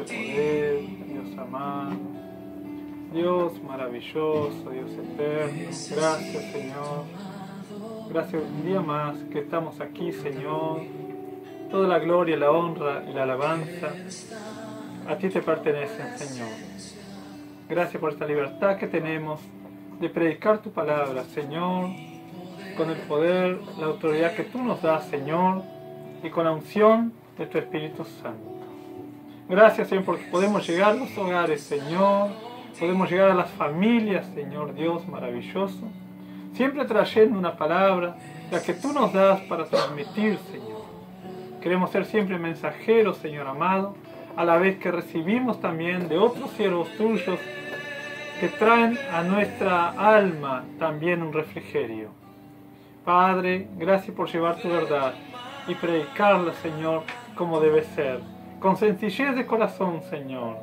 de poder, Dios amado, Dios maravilloso, Dios eterno. Gracias, Señor. Gracias un día más que estamos aquí, Señor. Toda la gloria, la honra y la alabanza a ti te pertenecen, Señor. Gracias por esta libertad que tenemos de predicar tu palabra, Señor, con el poder, la autoridad que tú nos das, Señor, y con la unción de tu Espíritu Santo. Gracias, Señor, porque podemos llegar a los hogares, Señor, podemos llegar a las familias, Señor Dios maravilloso, siempre trayendo una palabra, la que tú nos das para transmitir, Señor. Queremos ser siempre mensajeros, Señor amado, a la vez que recibimos también de otros siervos tuyos que traen a nuestra alma también un refrigerio. Padre, gracias por llevar tu verdad y predicarla, Señor, como debe ser, con sencillez de corazón, Señor.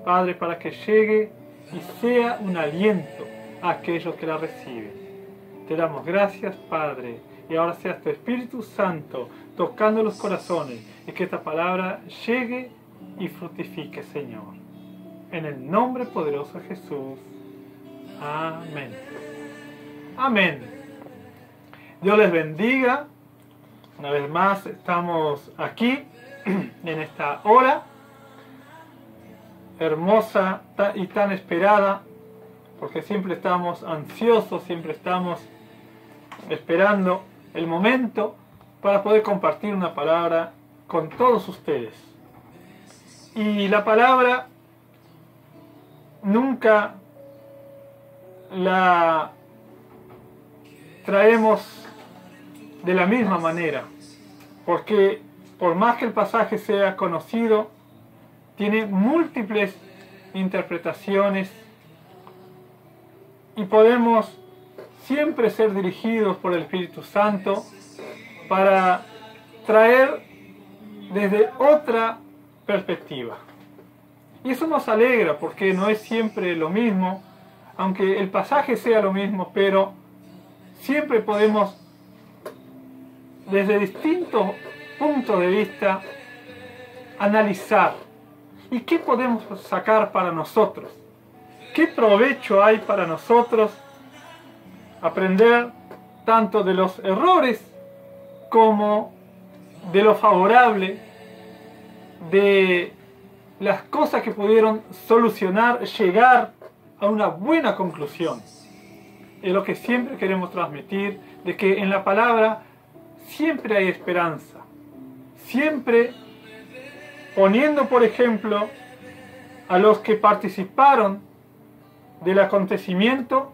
Padre, para que llegue y sea un aliento a aquellos que la reciben. Te damos gracias, Padre, y ahora seas tu Espíritu Santo tocando los corazones y que esta palabra llegue y fructifique, Señor. En el nombre poderoso de Jesús. Amén. Amén. Dios les bendiga. Una vez más estamos aquí en esta hora hermosa y tan esperada, porque siempre estamos ansiosos, siempre estamos esperando el momento para poder compartir una palabra con todos ustedes. Y la palabra nunca la traemos de la misma manera, porque por más que el pasaje sea conocido, tiene múltiples interpretaciones y podemos siempre ser dirigidos por el Espíritu Santo para traer desde otra perspectiva. Y eso nos alegra porque no es siempre lo mismo, aunque el pasaje sea lo mismo, pero siempre podemos desde distintos puntos de vista analizar. ¿Y qué podemos sacar para nosotros? ¿Qué provecho hay para nosotros aprender tanto de los errores como de lo favorable, de las cosas que pudieron solucionar, llegar a una buena conclusión? Es lo que siempre queremos transmitir, de que en la palabra siempre hay esperanza, siempre poniendo por ejemplo a los que participaron del acontecimiento,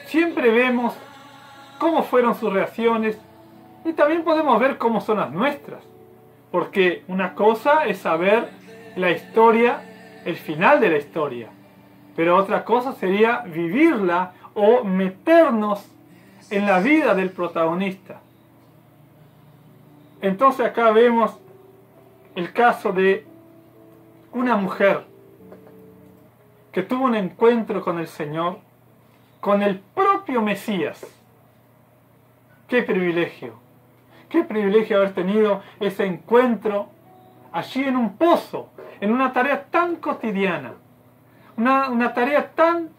siempre vemos cómo fueron sus reacciones y también podemos ver cómo son las nuestras, porque una cosa es saber la historia, el final de la historia, pero otra cosa sería vivirla o meternos en la vida del protagonista. Entonces acá vemos el caso de una mujer que tuvo un encuentro con el Señor, con el propio Mesías. ¡Qué privilegio! ¡Qué privilegio haber tenido ese encuentro allí en un pozo, en una tarea tan cotidiana, una tarea tan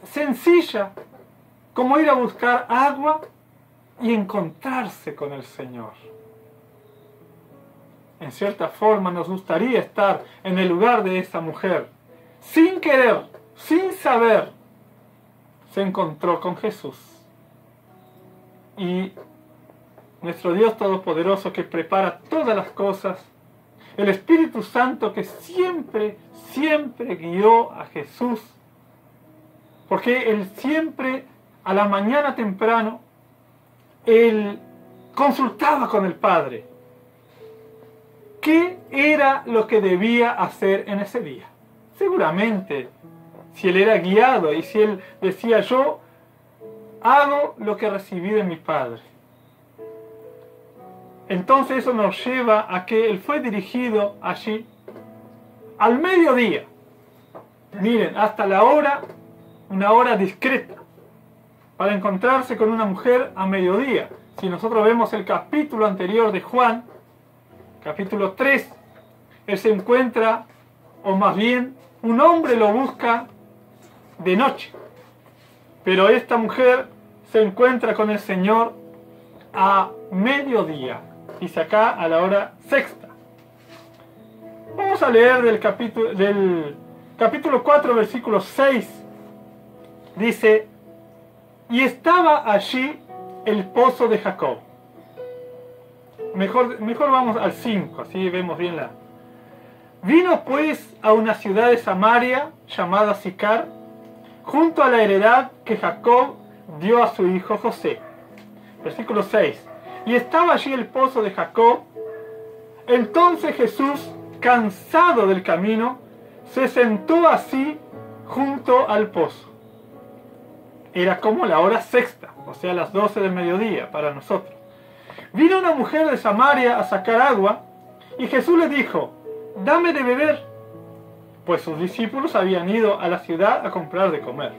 sencilla como ir a buscar agua y encontrarse con el Señor! En cierta forma nos gustaría estar en el lugar de esa mujer. Sin querer, sin saber, se encontró con Jesús. Y nuestro Dios Todopoderoso, que prepara todas las cosas, el Espíritu Santo que siempre guió a Jesús, porque Él siempre a la mañana temprano, Él consultaba con el Padre. ¿Qué era lo que debía hacer en ese día? Seguramente, si Él era guiado y si Él decía, yo hago lo que recibí de mi Padre. Entonces eso nos lleva a que Él fue dirigido allí al mediodía. Miren, hasta la hora, una hora discreta, para encontrarse con una mujer a mediodía. Si nosotros vemos el capítulo anterior de Juan, capítulo 3, Él se encuentra o más bien, un hombre lo busca de noche. Pero esta mujer se encuentra con el Señor a mediodía, dice acá a la hora sexta. Vamos a leer del capítulo 4, versículo 6. Dice, y estaba allí el pozo de Jacob. Mejor vamos al 5, así vemos bien la... Vino pues a una ciudad de Samaria llamada Sicar, junto a la heredad que Jacob dio a su hijo José. Versículo 6. Y estaba allí el pozo de Jacob. Entonces Jesús, cansado del camino, se sentó así junto al pozo. Era como la hora sexta, o sea, las 12 del mediodía para nosotros. Vino una mujer de Samaria a sacar agua, y Jesús le dijo, dame de beber, pues sus discípulos habían ido a la ciudad a comprar de comer.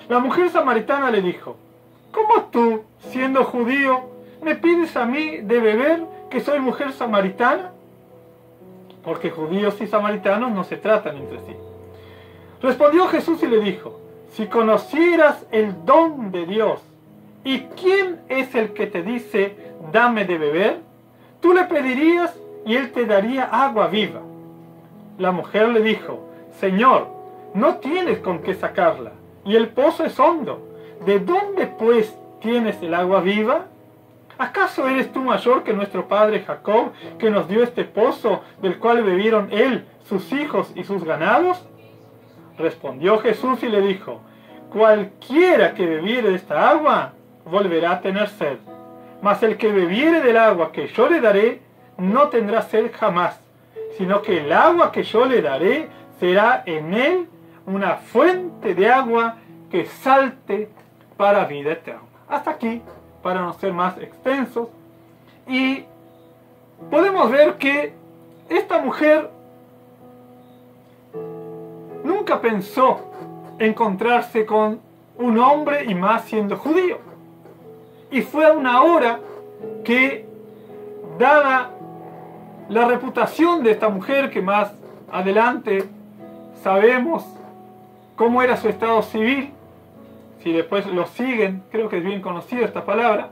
La mujer samaritana le dijo, ¿cómo tú, siendo judío, me pides a mí de beber, que soy mujer samaritana? Porque judíos y samaritanos no se tratan entre sí. Respondió Jesús y le dijo, si conocieras el don de Dios, ¿y quién es el que te dice, dame de beber? Tú le pedirías y él te daría agua viva. La mujer le dijo, Señor, no tienes con qué sacarla, y el pozo es hondo. ¿De dónde pues tienes el agua viva? ¿Acaso eres tú mayor que nuestro padre Jacob, que nos dio este pozo, del cual bebieron él, sus hijos y sus ganados? Respondió Jesús y le dijo, cualquiera que bebiere de esta agua, volverá a tener sed. Mas el que bebiere del agua que yo le daré, no tendrá sed jamás, sino que el agua que yo le daré será en él una fuente de agua que salte para vida eterna. Hasta aquí, para no ser más extensos. Y podemos ver que esta mujer nunca pensó encontrarse con un hombre, y más siendo judío. Y fue a una hora que, dada la reputación de esta mujer, que más adelante sabemos cómo era su estado civil, si después lo siguen, creo que es bien conocida esta palabra,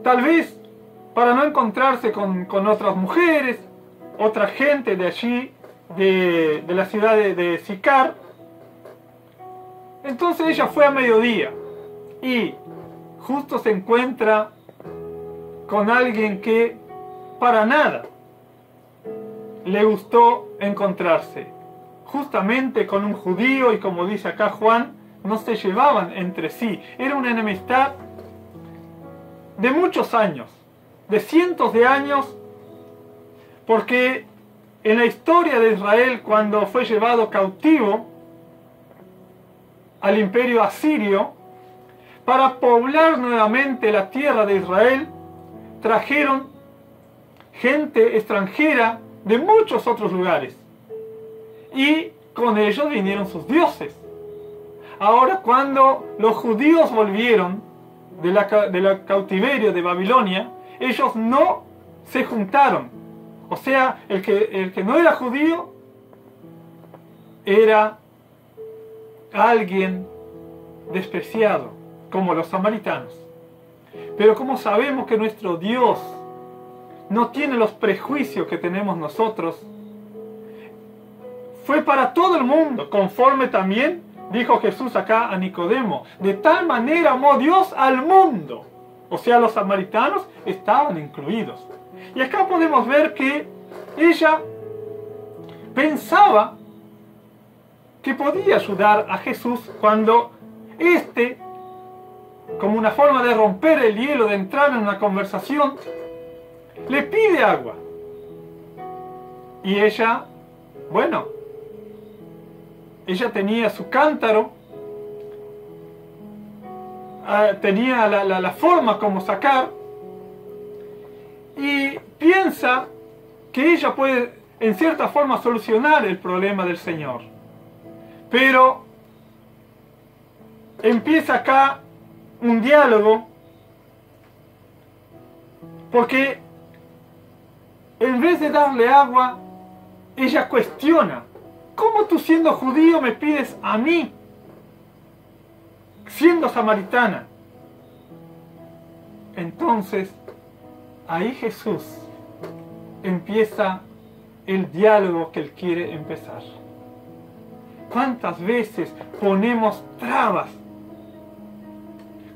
tal vez para no encontrarse con otras mujeres, otra gente de allí, de la ciudad de Sicar. Entonces ella fue a mediodía y justo se encuentra con alguien que para nada le gustó encontrarse, justamente con un judío, y como dice acá Juan, no se llevaban entre sí. Era una enemistad de muchos años, de cientos de años, porque en la historia de Israel, cuando fue llevado cautivo al imperio asirio, para poblar nuevamente la tierra de Israel, trajeron gente extranjera de muchos otros lugares, y con ellos vinieron sus dioses. Ahora, cuando los judíos volvieron del cautiverio de Babilonia, ellos no se juntaron. O sea, el que no era judío era alguien despreciado, como los samaritanos. Pero como sabemos que nuestro Dios no tiene los prejuicios que tenemos nosotros, fue para todo el mundo, conforme también dijo Jesús acá a Nicodemo, de tal manera amó Dios al mundo. O sea, los samaritanos estaban incluidos. Y acá podemos ver que ella pensaba que podía ayudar a Jesús cuando éste, como una forma de romper el hielo, de entrar en una conversación, le pide agua. Y ella, bueno, ella tenía su cántaro, tenía la forma como sacar, y piensa que ella puede en cierta forma solucionar el problema del Señor. Pero empieza acá un diálogo, porque en vez de darle agua, ella cuestiona, ¿cómo tú siendo judío me pides a mí, siendo samaritana? Entonces, ahí Jesús empieza el diálogo que Él quiere empezar. ¿Cuántas veces ponemos trabas?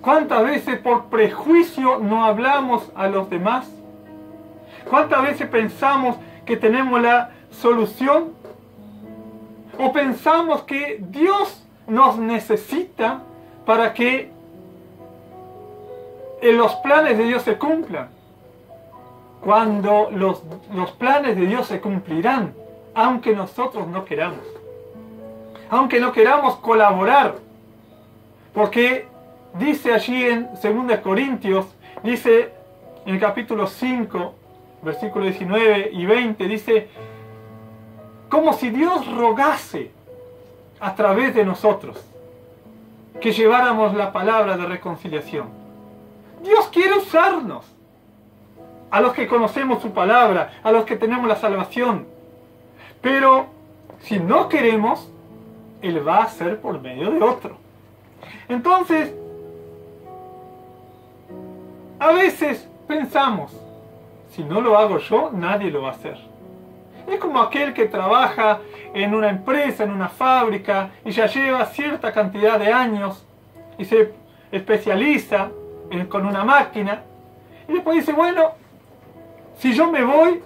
¿Cuántas veces por prejuicio no hablamos a los demás? ¿Cuántas veces pensamos que tenemos la solución? ¿O pensamos que Dios nos necesita para que los planes de Dios se cumplan? Cuando los planes de Dios se cumplirán, aunque nosotros no queramos. Aunque no queramos colaborar. Porque dice allí en 2 Corintios, dice en el capítulo 5, versículos 19 y 20, dice, como si Dios rogase a través de nosotros que lleváramos la palabra de reconciliación. Dios quiere usarnos, a los que conocemos su palabra, a los que tenemos la salvación. Pero si no queremos, Él va a hacer por medio de otro. Entonces, a veces pensamos, si no lo hago yo, nadie lo va a hacer. Es como aquel que trabaja en una empresa, en una fábrica, y ya lleva cierta cantidad de años, y se especializa con una máquina, y después dice, bueno, si yo me voy,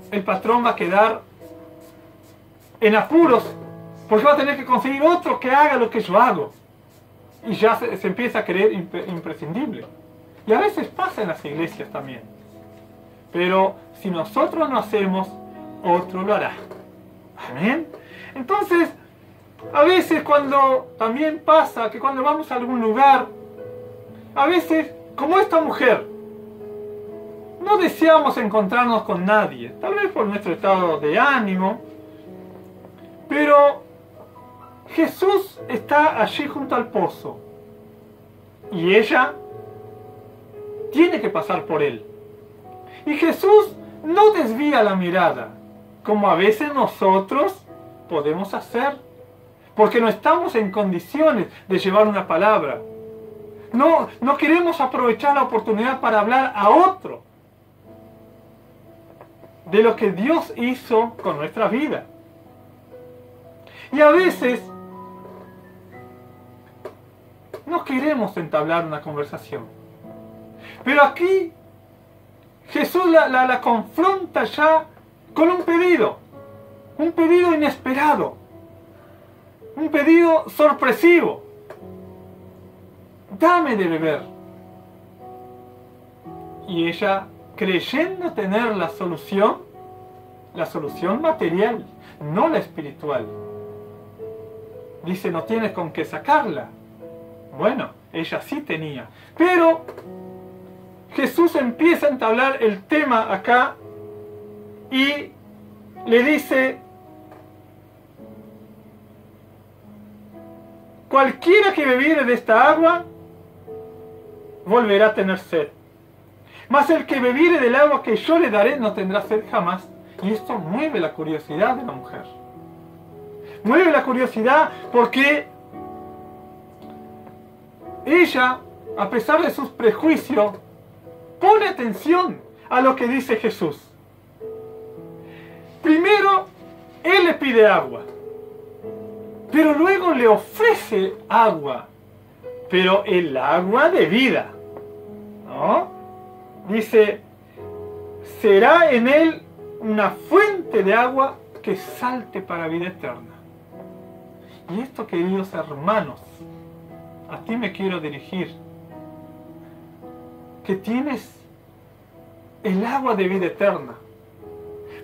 el patrón va a quedar en apuros, porque va a tener que conseguir otro que haga lo que yo hago. Y ya se empieza a creer imprescindible. Y a veces pasa en las iglesias también. Pero si nosotros no hacemos, otro lo hará. Amén. Entonces, a veces también pasa que cuando vamos a algún lugar, a veces, como esta mujer, no deseamos encontrarnos con nadie, tal vez por nuestro estado de ánimo, pero Jesús está allí junto al pozo y ella tiene que pasar por él. Y Jesús no desvía la mirada, como a veces nosotros podemos hacer, porque no estamos en condiciones de llevar una palabra. No queremos aprovechar la oportunidad para hablar a otro de lo que Dios hizo con nuestra vida. Y a veces no queremos entablar una conversación. Pero aquí Jesús la confronta ya con un pedido inesperado, un pedido sorpresivo. Dame de beber. Y ella, creyendo tener la solución material, no la espiritual, dice, no tienes con qué sacarla. Bueno, ella sí tenía. Pero Jesús empieza a entablar el tema acá y le dice, cualquiera que bebiere de esta agua volverá a tener sed. Mas el que bebiere del agua que yo le daré no tendrá sed jamás. Y esto mueve la curiosidad de la mujer. Mueve la curiosidad porque ella, a pesar de sus prejuicios, pone atención a lo que dice Jesús. Primero, Él le pide agua, pero luego le ofrece agua, pero el agua de vida, ¿no? Dice, será en Él una fuente de agua que salte para vida eterna. Y esto, queridos hermanos, a ti me quiero dirigir, que tienes el agua de vida eterna.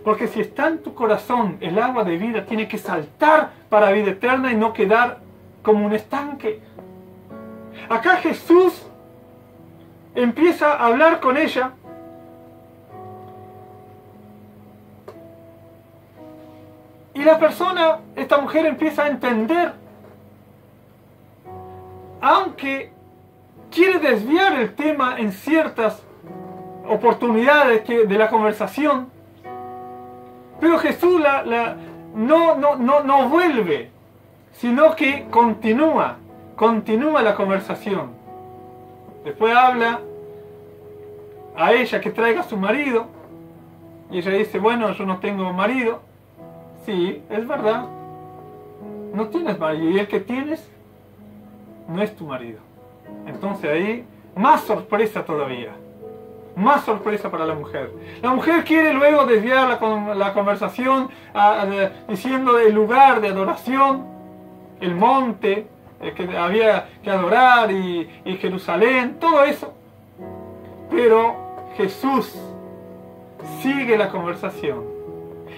Porque si está en tu corazón el agua de vida, tiene que saltar para vida eterna y no quedar como un estanque. Acá Jesús empieza a hablar con ella y la persona, esta mujer, empieza a entender, aunque quiere desviar el tema en ciertas oportunidades de la conversación, Pero Jesús no vuelve, sino que continúa la conversación. Después habla a ella que traiga a su marido, y ella dice, bueno, yo no tengo marido. Sí, es verdad, no tienes marido, y el que tienes no es tu marido. Entonces ahí, más sorpresa todavía, más sorpresa para la mujer. La mujer quiere luego desviar la conversación diciendo el lugar de adoración, el monte que había que adorar y Jerusalén, todo eso. Pero Jesús sigue la conversación.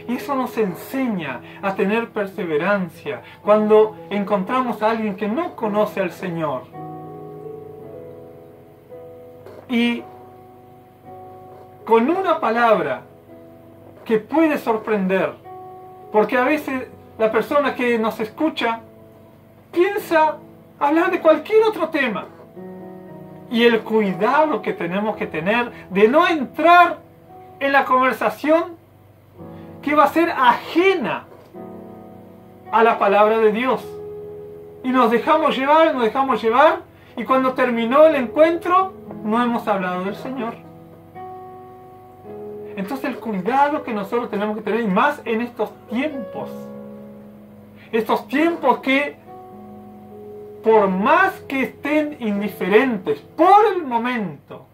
Y eso nos enseña a tener perseverancia cuando encontramos a alguien que no conoce al Señor. Y con una palabra que puede sorprender, porque a veces la persona que nos escucha piensa hablar de cualquier otro tema. Y el cuidado que tenemos que tener de no entrar en la conversación que va a ser ajena a la palabra de Dios. Y nos dejamos llevar, y cuando terminó el encuentro, no hemos hablado del Señor. Entonces el cuidado que nosotros tenemos que tener, y más en estos tiempos que, por más que estén indiferentes por el momento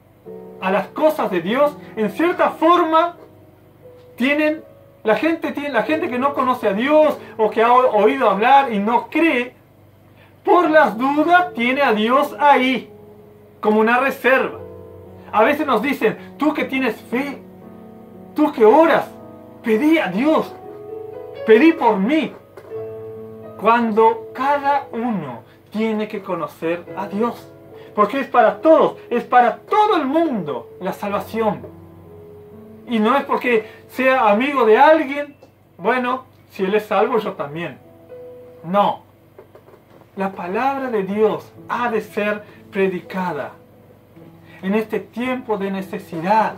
a las cosas de Dios, en cierta forma la gente que no conoce a Dios o que ha oído hablar y no cree, por las dudas tiene a Dios ahí como una reserva. A veces nos dicen, tú que tienes fe, tú que oras, pedí a Dios, pedí por mí. Cuando cada uno tiene que conocer a Dios, porque es para todos, es para todo el mundo la salvación. Y no es porque sea amigo de alguien, bueno, si él es salvo, yo también. No. La palabra de Dios ha de ser predicada en este tiempo de necesidad.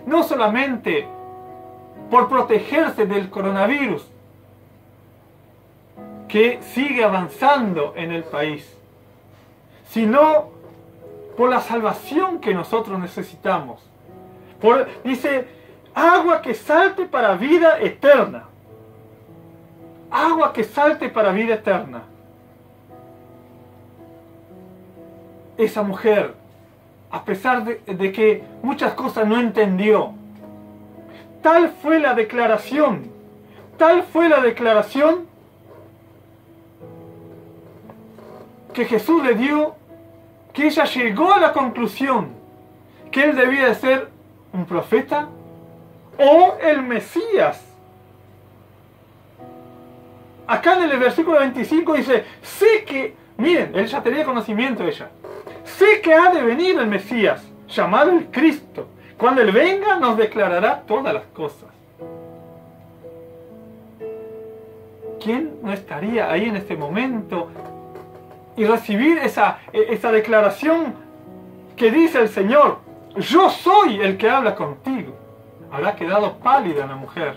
No solamente por protegerse del coronavirus, que sigue avanzando en el país, sino por la salvación que nosotros necesitamos. Dice, agua que salte para vida eterna. Agua que salte para vida eterna. Esa mujer, a pesar de que muchas cosas no entendió, tal fue la declaración que Jesús le dio, que ella llegó a la conclusión que él debía de ser un profeta o el Mesías. Acá en el versículo 25 dice, sé que, miren, él ya tenía conocimiento, sé que ha de venir el Mesías, llamado el Cristo. Cuando él venga nos declarará todas las cosas. ¿Quién no estaría ahí en este momento y recibir esa declaración que dice el Señor? Yo soy el que habla contigo. Habrá quedado pálida la mujer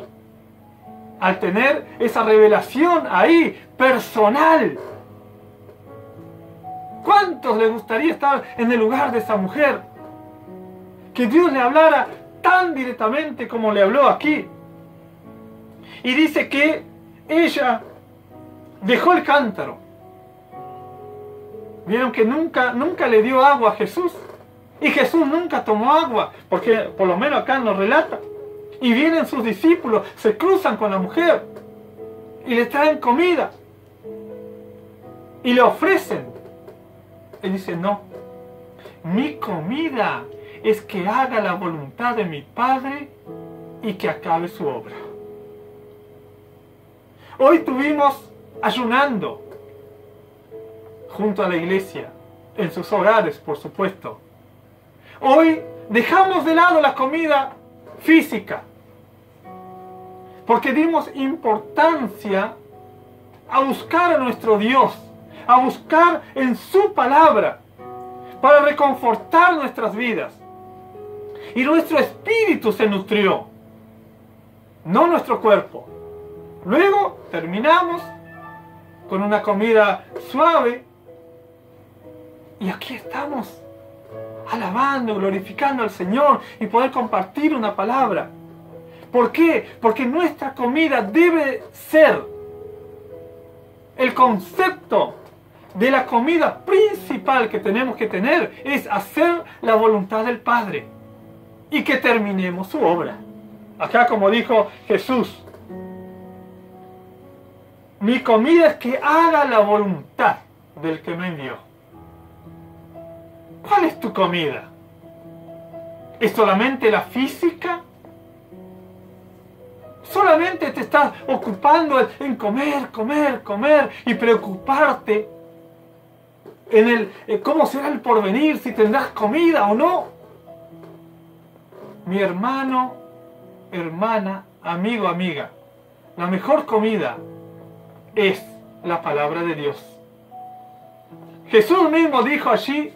al tener esa revelación ahí, personal. ¿Cuántos les gustaría estar en el lugar de esa mujer? Que Dios le hablara tan directamente como le habló aquí. Y dice que ella dejó el cántaro. Vieron que nunca le dio agua a Jesús. Y Jesús nunca tomó agua, porque por lo menos acá nos relata. Y vienen sus discípulos, se cruzan con la mujer y le traen comida y le ofrecen. Él dice, no, mi comida es que haga la voluntad de mi Padre y que acabe su obra. Hoy estuvimos ayunando junto a la iglesia, en sus hogares, por supuesto. Hoy dejamos de lado la comida física, porque dimos importancia a buscar a nuestro Dios, a buscar en su palabra, para reconfortar nuestras vidas. Y nuestro espíritu se nutrió. no nuestro cuerpo. Luego terminamos con una comida suave y aquí estamos alabando, glorificando al Señor y poder compartir una palabra. ¿Por qué? Porque nuestra comida debe ser el concepto de la comida principal que tenemos que tener, es hacer la voluntad del Padre y que terminemos su obra. Acá, como dijo Jesús, mi comida es que haga la voluntad del que me envió. ¿Cuál es tu comida? ¿Es solamente la física? ¿Solamente te estás ocupando en comer, comer, comer y preocuparte en cómo será el porvenir, si tendrás comida o no? Mi hermano, hermana, amigo, amiga, la mejor comida es la palabra de Dios. Jesús mismo dijo allí,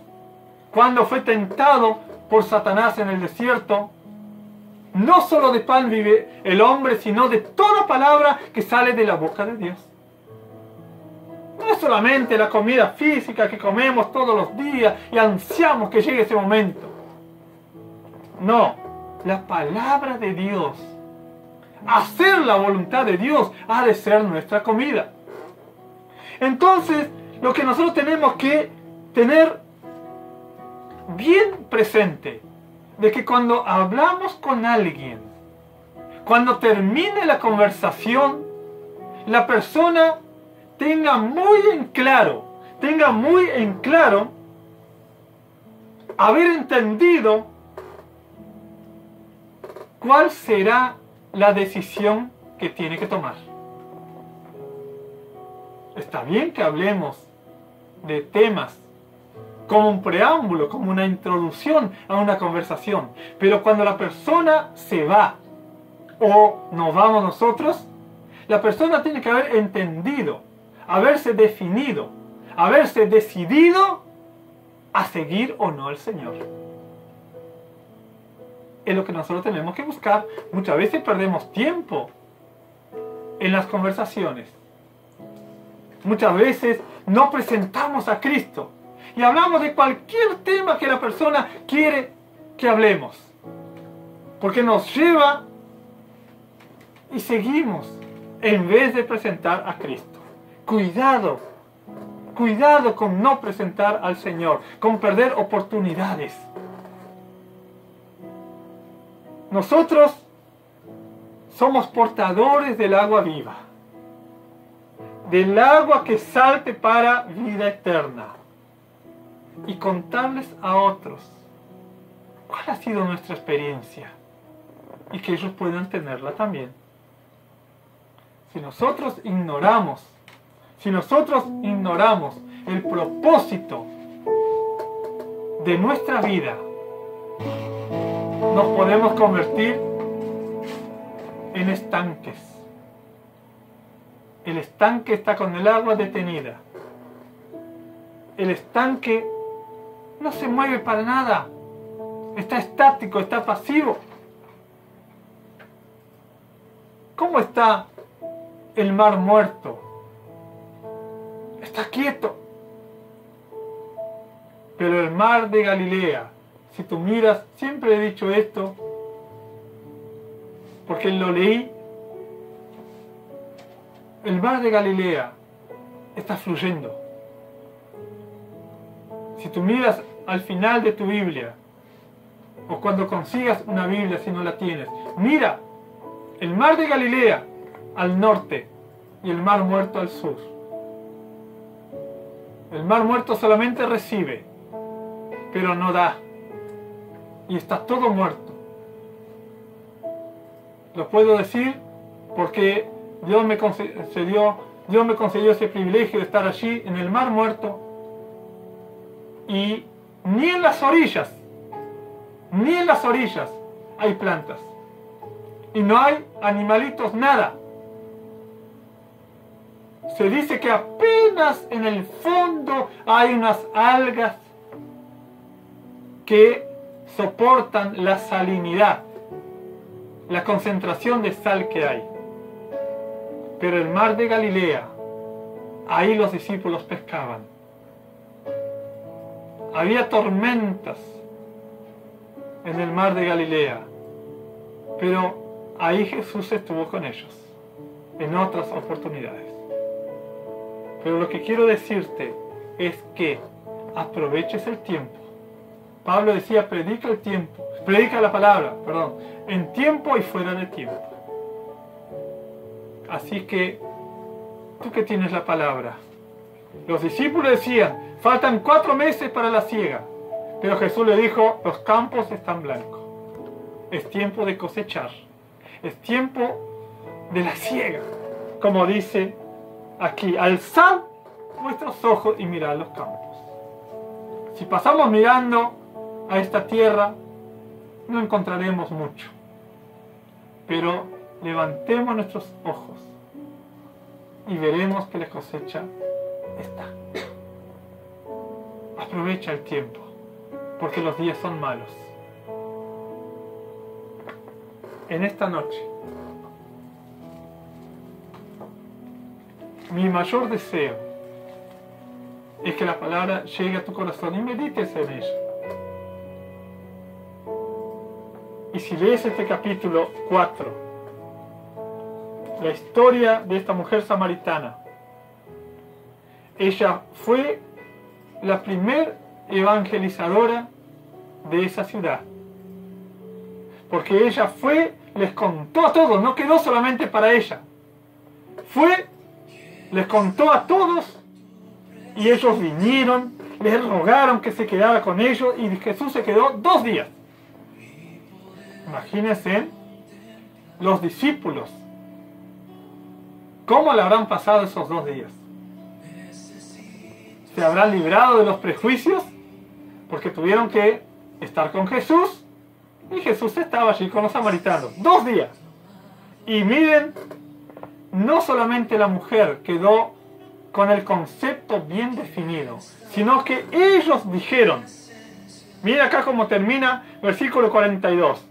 cuando fue tentado por Satanás en el desierto, no solo de pan vive el hombre, sino de toda palabra que sale de la boca de Dios. No es solamente la comida física que comemos todos los días y ansiamos que llegue ese momento. No, la palabra de Dios, hacer la voluntad de Dios, ha de ser nuestra comida. Entonces, lo que nosotros tenemos que tener bien presente, de que cuando hablamos con alguien, cuando termine la conversación, la persona tenga muy en claro haber entendido cuál será la decisión que tiene que tomar. Está bien que hablemos de temas como un preámbulo, como una introducción a una conversación, pero cuando la persona se va o nos vamos nosotros, la persona tiene que haber entendido, haberse definido, haberse decidido a seguir o no al Señor. Es lo que nosotros tenemos que buscar. Muchas veces perdemos tiempo en las conversaciones. Muchas veces no presentamos a Cristo y hablamos de cualquier tema que la persona quiere que hablemos, porque nos lleva y seguimos en vez de presentar a Cristo. Cuidado, cuidado con no presentar al Señor, con perder oportunidades. Nosotros somos portadores del agua viva, del agua que salte para vida eterna, y contarles a otros cuál ha sido nuestra experiencia y que ellos puedan tenerla también. Si nosotros ignoramos el propósito de nuestra vida, nos podemos convertir en estanques. El estanque está con el agua detenida. El estanque no se mueve para nada. Está estático, está pasivo. ¿Cómo está el mar muerto? Está quieto. Pero el mar de Galilea, si tú miras, siempre he dicho esto, porque lo leí, el mar de Galilea está fluyendo. Si tú miras al final de tu Biblia, o cuando consigas una Biblia si no la tienes, mira el mar de Galilea al norte y el mar muerto al sur. El mar muerto solamente recibe, pero no da, y está todo muerto. Lo puedo decir porque Dios me concedió ese privilegio de estar allí en el mar muerto, y ni en las orillas hay plantas, y no hay animalitos, nada. Se dice que apenas en el fondo hay unas algas que soportan la salinidad la concentración de sal que hay. Pero el mar de Galilea, ahí los discípulos pescaban. Había tormentas en el mar de Galilea, pero ahí Jesús estuvo con ellos en otras oportunidades. Pero lo que quiero decirte es que aproveches el tiempo. Pablo decía, predica el tiempo, predica la palabra, perdón, en tiempo y fuera de tiempo. Así que, tú que tienes la palabra, los discípulos decían, faltan 4 meses para la siega, pero Jesús le dijo, los campos están blancos, es tiempo de cosechar, es tiempo de la siega, como dice aquí, alzad vuestros ojos y mirad los campos. Si pasamos mirando a esta tierra, no encontraremos mucho, pero levantemos nuestros ojos y veremos que la cosecha está. Aprovecha el tiempo, porque los días son malos. En esta noche, mi mayor deseo es que la palabra llegue a tu corazón y medites en ella. Y si lees este capítulo 4, la historia de esta mujer samaritana, ella fue la primer evangelizadora de esa ciudad. Porque ella fue, les contó a todos, no quedó solamente para ella. Fue, les contó a todos y ellos vinieron, les rogaron que se quedara con ellos y Jesús se quedó 2 días. Imagínense los discípulos, ¿cómo le habrán pasado esos 2 días? ¿Se habrán librado de los prejuicios? Porque tuvieron que estar con Jesús y Jesús estaba allí con los samaritanos 2 días. Y miren, no solamente la mujer quedó con el concepto bien definido, sino que ellos dijeron, miren acá cómo termina versículo 42.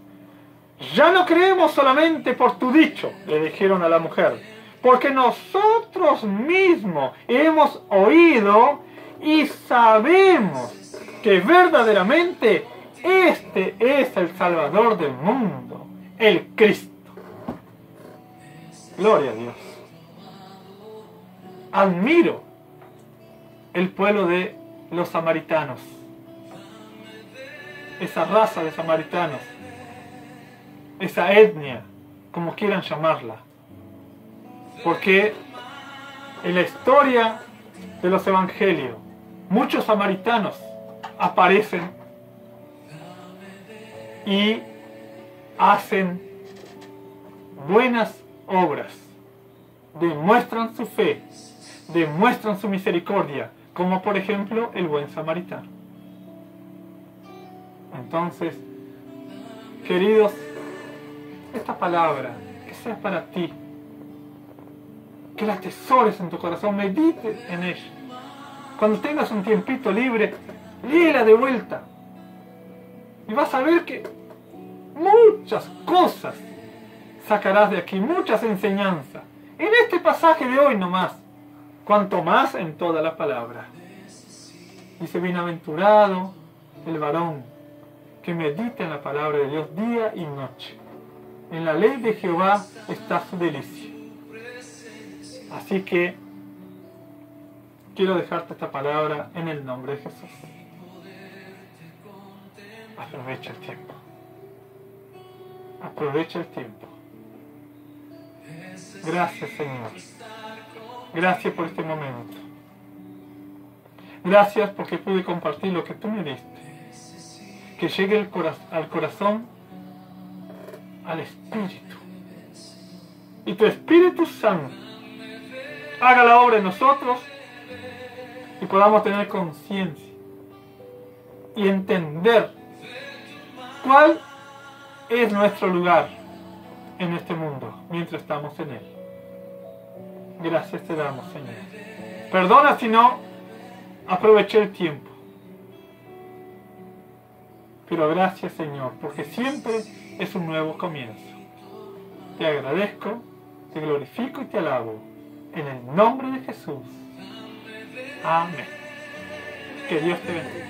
Ya no creemos solamente por tu dicho, le dijeron a la mujer, porque nosotros mismos hemos oído y sabemos que verdaderamente este es el Salvador del mundo, el Cristo. Gloria a Dios. Admiro el pueblo de los samaritanos, esa raza de samaritanos, esa etnia, como quieran llamarla, porque en la historia de los evangelios muchos samaritanos aparecen y hacen buenas obras, demuestran su fe, demuestran su misericordia, como por ejemplo el buen samaritano. Entonces, queridos, esta palabra, que sea para ti, que la atesores en tu corazón, medite en ella. Cuando tengas un tiempito libre, léela de vuelta. Y vas a ver que muchas cosas sacarás de aquí, muchas enseñanzas. En este pasaje de hoy nomás, cuanto más en toda la palabra. Dice, bienaventurado el varón que medita en la palabra de Dios día y noche. En la ley de Jehová está su delicia. Así que quiero dejarte esta palabra en el nombre de Jesús. Aprovecha el tiempo. Aprovecha el tiempo. Gracias, Señor. Gracias por este momento. Gracias porque pude compartir lo que tú me diste. Que llegue al corazón, al Espíritu. Y tu Espíritu Santo haga la obra en nosotros y podamos tener conciencia y entender cuál es nuestro lugar en este mundo mientras estamos en él. Gracias te damos, Señor. Perdona si no aproveché el tiempo. Pero gracias, Señor, porque siempre es un nuevo comienzo. Te agradezco, te glorifico y te alabo. En el nombre de Jesús. Amén. Que Dios te bendiga.